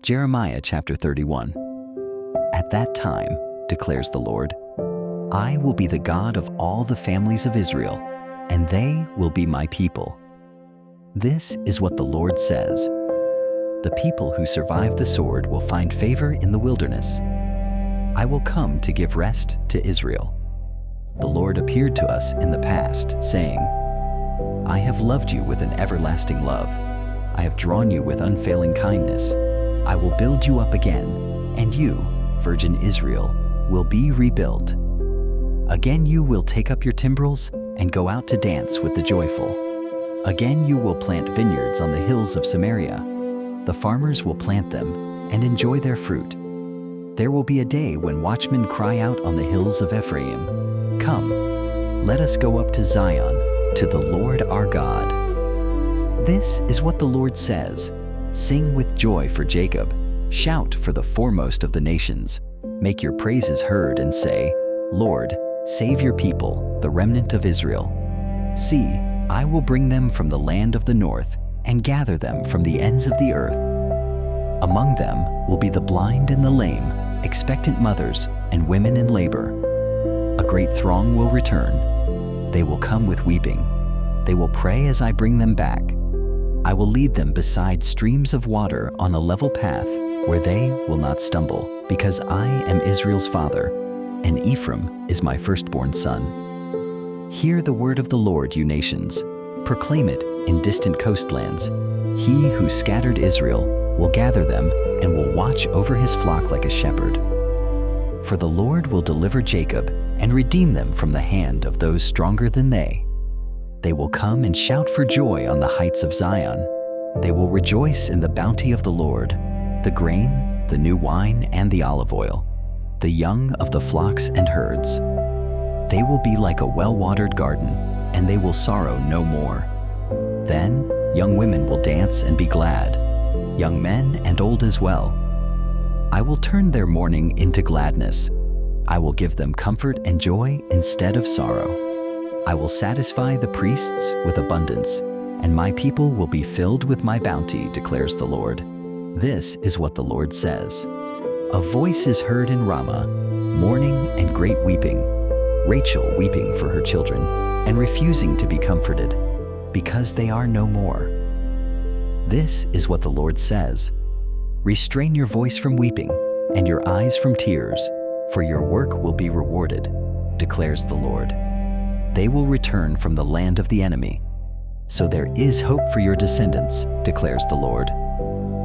Jeremiah chapter 31. At that time, declares the Lord, I will be the God of all the families of Israel, and they will be my people. This is what the Lord says. The people who survive the sword will find favor in the wilderness. I will come to give rest to Israel. The Lord appeared to us in the past, saying, I have loved you with an everlasting love. I have drawn you with unfailing kindness. I will build you up again, and you, virgin Israel, will be rebuilt. Again you will take up your timbrels and go out to dance with the joyful. Again you will plant vineyards on the hills of Samaria. The farmers will plant them and enjoy their fruit. There will be a day when watchmen cry out on the hills of Ephraim, Come, let us go up to Zion, to the Lord our God. This is what the Lord says. Sing with joy for Jacob. Shout for the foremost of the nations. Make your praises heard and say, Lord, save your people, the remnant of Israel. See, I will bring them from the land of the north and gather them from the ends of the earth. Among them will be the blind and the lame, expectant mothers and women in labor. A great throng will return. They will come with weeping. They will pray as I bring them back. I will lead them beside streams of water on a level path where they will not stumble, because I am Israel's father, and Ephraim is my firstborn son. Hear the word of the Lord, you nations. Proclaim it in distant coastlands. He who scattered Israel will gather them and will watch over his flock like a shepherd. For the Lord will deliver Jacob and redeem them from the hand of those stronger than they. They will come and shout for joy on the heights of Zion. They will rejoice in the bounty of the Lord, the grain, the new wine, and the olive oil, the young of the flocks and herds. They will be like a well-watered garden, and they will sorrow no more. Then young women will dance and be glad, young men and old as well. I will turn their mourning into gladness. I will give them comfort and joy instead of sorrow. I will satisfy the priests with abundance, and my people will be filled with my bounty, declares the Lord. This is what the Lord says. A voice is heard in Ramah, mourning and great weeping, Rachel weeping for her children and refusing to be comforted, because they are no more. This is what the Lord says. Restrain your voice from weeping and your eyes from tears, for your work will be rewarded, declares the Lord. They will return from the land of the enemy. So there is hope for your descendants, declares the Lord.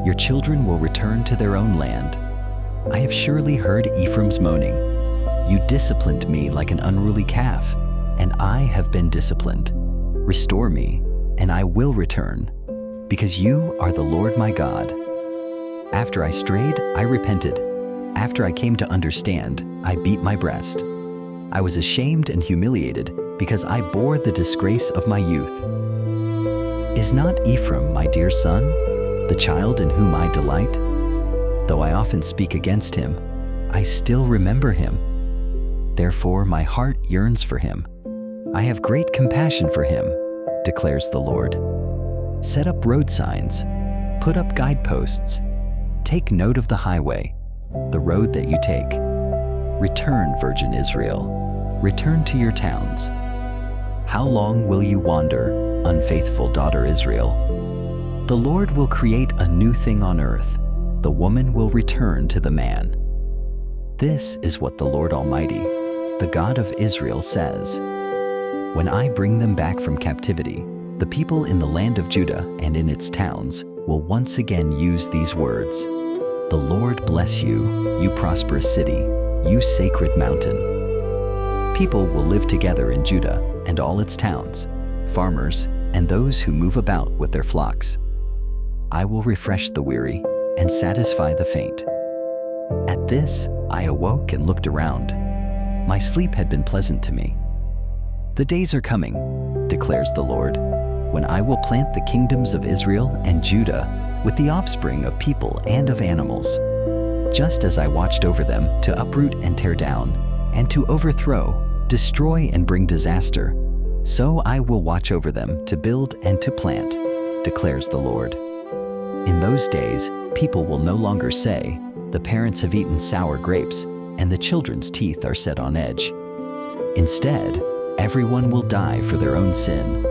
Your children will return to their own land. I have surely heard Ephraim's moaning. You disciplined me like an unruly calf, and I have been disciplined. Restore me, and I will return, because you are the Lord my God. After I strayed, I repented. After I came to understand, I beat my breast. I was ashamed and humiliated, because I bore the disgrace of my youth. Is not Ephraim my dear son, the child in whom I delight? Though I often speak against him, I still remember him. Therefore my heart yearns for him. I have great compassion for him, declares the Lord. Set up road signs, put up guideposts, take note of the highway, the road that you take. Return, virgin Israel, return to your towns. How long will you wander, unfaithful daughter Israel? The Lord will create a new thing on earth. The woman will return to the man. This is what the Lord Almighty, the God of Israel, says. When I bring them back from captivity, the people in the land of Judah and in its towns will once again use these words. The Lord bless you, you prosperous city, you sacred mountain. People will live together in Judah and all its towns, farmers and those who move about with their flocks. I will refresh the weary and satisfy the faint. At this, I awoke and looked around. My sleep had been pleasant to me. The days are coming, declares the Lord, when I will plant the kingdoms of Israel and Judah with the offspring of people and of animals. Just as I watched over them to uproot and tear down, and to overthrow, destroy and bring disaster, so I will watch over them to build and to plant, declares the Lord. In those days, People will no longer say, "The parents have eaten sour grapes, and the children's teeth are set on edge." Instead, everyone will die for their own sin.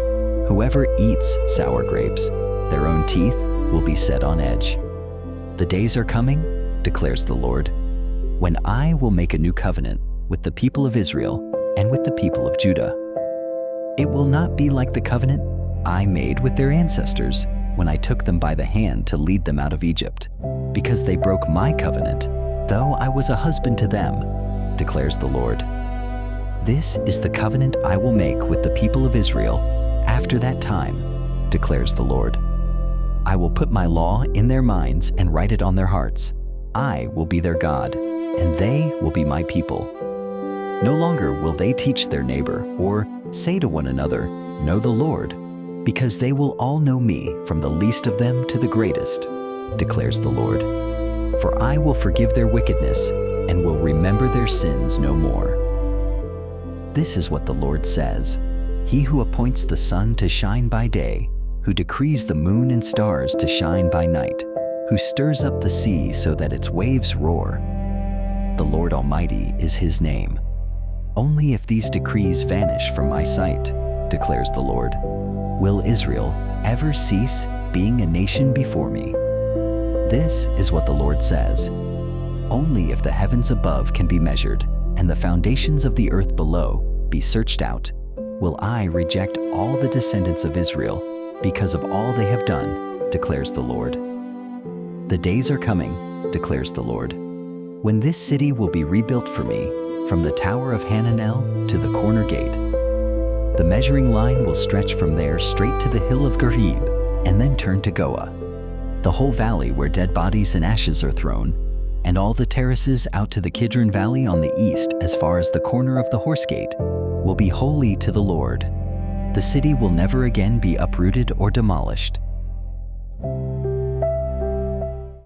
Whoever eats sour grapes, their own teeth will be set on edge. The days are coming, declares the Lord, when I will make a new covenant with the people of Israel and with the people of Judah. It will not be like the covenant I made with their ancestors when I took them by the hand to lead them out of Egypt, because they broke my covenant, though I was a husband to them, declares the Lord. This is the covenant I will make with the people of Israel after that time, declares the Lord. I will put my law in their minds and write it on their hearts. I will be their God, and they will be my people. No longer will they teach their neighbor or say to one another, "Know the Lord," because they will all know me from the least of them to the greatest, declares the Lord. For I will forgive their wickedness and will remember their sins no more. This is what the Lord says, He who appoints the sun to shine by day, who decrees the moon and stars to shine by night, who stirs up the sea so that its waves roar. The Lord Almighty is His name. Only if these decrees vanish from my sight, declares the Lord, will Israel ever cease being a nation before me. This is what the Lord says. Only if the heavens above can be measured and the foundations of the earth below be searched out, will I reject all the descendants of Israel because of all they have done, declares the Lord. The days are coming, declares the Lord, when this city will be rebuilt for me, from the Tower of Hananel to the corner gate. The measuring line will stretch from there straight to the hill of Gareb, and then turn to Goah. The whole valley where dead bodies and ashes are thrown, and all the terraces out to the Kidron Valley on the east as far as the corner of the Horse Gate, will be holy to the Lord. The city will never again be uprooted or demolished.